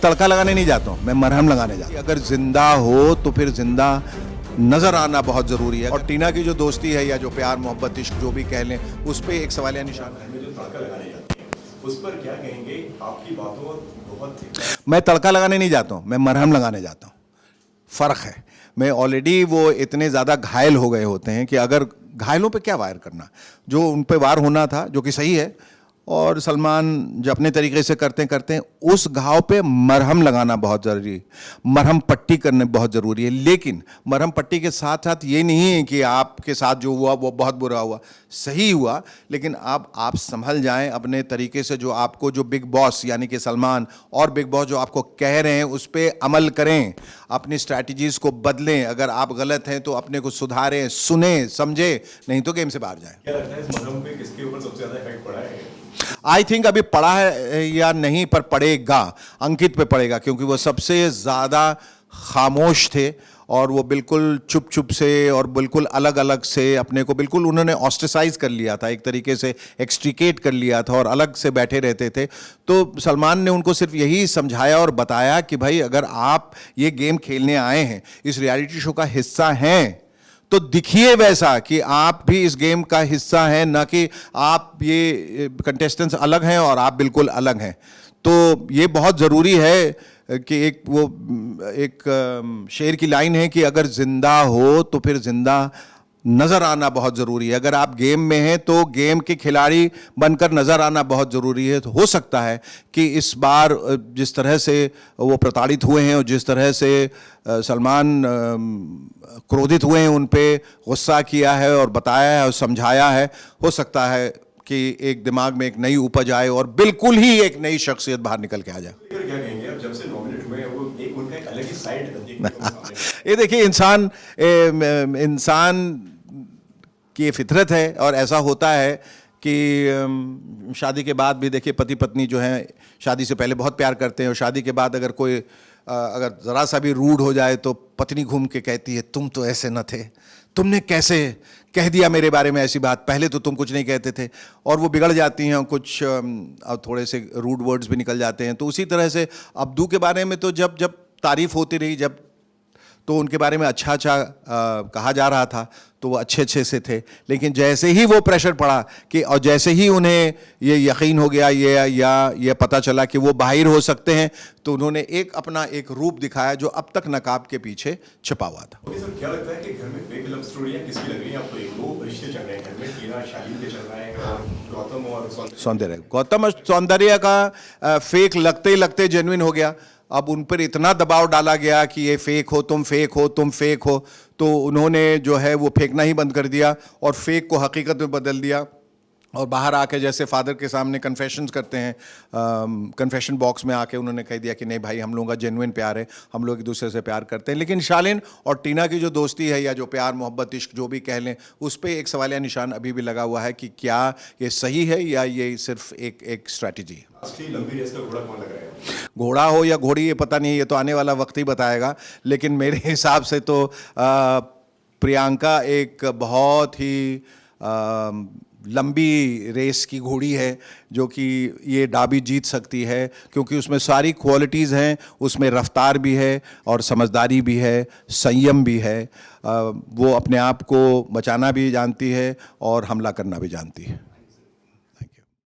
तड़का लगाने नहीं जाता हूँ, मैं मरहम लगाने जाता हूँ। अगर जिंदा हो तो फिर जिंदा नजर आना बहुत जरूरी है। और टीना की जो दोस्ती है या जो प्यार मोहब्बत इश्क जो भी कह लें, उस पर एक सवालिया निशान है। में जो तड़का लगाने जाते हैं उस पर क्या कहेंगे? आपकी बातों बहुत मैं तड़का लगाने नहीं जाता हूँ, मैं मरहम लगाने जाता हूँ। फ़र्क है। मैं ऑलरेडी वो इतने ज़्यादा घायल हो गए होते हैं कि अगर घायलों पे क्या वार करना, जो उन पे वार होना था, जो कि सही है, और सलमान जो अपने तरीके से करते हैं उस घाव पे मरहम लगाना बहुत ज़रूरी है, मरहम पट्टी करने बहुत ज़रूरी है। लेकिन मरहम पट्टी के साथ साथ ये नहीं है कि आपके साथ जो हुआ वो बहुत बुरा हुआ, सही हुआ, लेकिन आप संभल जाएं अपने तरीके से। जो आपको जो बिग बॉस यानी कि सलमान और बिग बॉस जो आपको कह रहे हैं उस पर अमल करें, अपनी स्ट्रैटेजीज़ को बदलें। अगर आप गलत हैं तो अपने को सुधारें, सुने समझे, नहीं तो गेम से बाहर जाएं। क्या लगता है इस मरहम पे किसके ऊपर सबसे ज्यादा इफेक्ट पड़ा है? आई थिंक अभी पड़ा है या नहीं, पर पड़ेगा, अंकित पे पड़ेगा, क्योंकि वो सबसे ज़्यादा खामोश थे और वो बिल्कुल चुप चुप से और बिल्कुल अलग अलग से अपने को बिल्कुल उन्होंने ऑस्ट्रेसाइज कर लिया था, एक तरीके से एक्सट्रिकेट कर लिया था और अलग से बैठे रहते थे। तो सलमान ने उनको सिर्फ यही समझाया और बताया कि भाई अगर आप ये गेम खेलने आए हैं, इस रियलिटी शो का हिस्सा हैं, तो दिखिए वैसा कि आप भी इस गेम का हिस्सा हैं, ना कि आप ये कंटेस्टेंट्स अलग हैं और आप बिल्कुल अलग हैं। तो ये बहुत ज़रूरी है कि एक शेर की लाइन है कि अगर ज़िंदा हो तो फिर ज़िंदा नज़र आना बहुत ज़रूरी है। अगर आप गेम में हैं तो गेम के खिलाड़ी बनकर नज़र आना बहुत ज़रूरी है। तो हो सकता है कि इस बार जिस तरह से वो प्रताड़ित हुए हैं और जिस तरह से सलमान क्रोधित हुए हैं, उन पे गुस्सा किया है और बताया है और समझाया है, हो सकता है कि एक दिमाग में एक नई उपज आए और बिल्कुल ही एक नई शख्सियत बाहर निकल के आ जाए। क्या कहेंगे आप जब से नॉमिनेट हुए हैं? वो एक उनका एक अलग ही साइड देखने को मिला। ये देखिए, इंसान की ये फितरत है और ऐसा होता है कि शादी के बाद भी देखिए पति पत्नी जो हैं शादी से पहले बहुत प्यार करते हैं और शादी के बाद अगर कोई अगर ज़रा सा भी रूड हो जाए तो पत्नी घूम के कहती है, तुम तो ऐसे न थे, तुमने कैसे कह दिया मेरे बारे में ऐसी बात, पहले तो तुम कुछ नहीं कहते थे। और वो बिगड़ जाती हैं, कुछ थोड़े से रूड वर्ड्स भी निकल जाते हैं। तो उसी तरह से अब्दू के बारे में तो जब जब तारीफ़ होती रही, जब तो उनके बारे में अच्छा कहा जा रहा था तो वो अच्छे से थे। लेकिन जैसे ही वो प्रेशर पड़ा कि और जैसे ही उन्हें ये यकीन हो गया ये पता चला कि वो बाहर हो सकते हैं, तो उन्होंने अपना एक रूप दिखाया जो अब तक नकाब के पीछे छिपा हुआ था। सर, क्या लगता है कि घर में फेक लव स्टोरियां किसकी लग रही हैं आपको? एक दो रिश्ते चल रहे हैं घर में, टीना शालीन के चल रहा है और गौतम सौंदर्य का फेक लगते लगते जेन्युइन हो गया। अब उन पर इतना दबाव डाला गया कि ये फेक हो, तुम फेक हो, तुम फेक हो, तो उन्होंने जो है वो फेंकना ही बंद कर दिया और फेक को हकीकत में बदल दिया। और बाहर आके जैसे फादर के सामने कन्फेशंस करते हैं, कन्फेशन बॉक्स में आके उन्होंने कह दिया कि नहीं भाई, हम लोगों का जेन्युइन प्यार है, हम लोग एक दूसरे से प्यार करते हैं। लेकिन शालीन और टीना की जो दोस्ती है या जो प्यार मोहब्बत इश्क जो भी कह लें, उस पर एक सवालिया निशान अभी भी लगा हुआ है कि क्या ये सही है या ये सिर्फ एक स्ट्रैटेजी है। लंबी रेस का घोड़ा कौन लग रहा है? घोड़ा हो या घोड़ी ये पता नहीं, ये तो आने वाला वक्त ही बताएगा। लेकिन मेरे हिसाब से तो प्रियंका एक बहुत ही लंबी रेस की घोड़ी है जो कि ये डाबी जीत सकती है, क्योंकि उसमें सारी क्वालिटीज़ हैं। उसमें रफ्तार भी है और समझदारी भी है, संयम भी है। वो अपने आप को बचाना भी जानती है और हमला करना भी जानती है।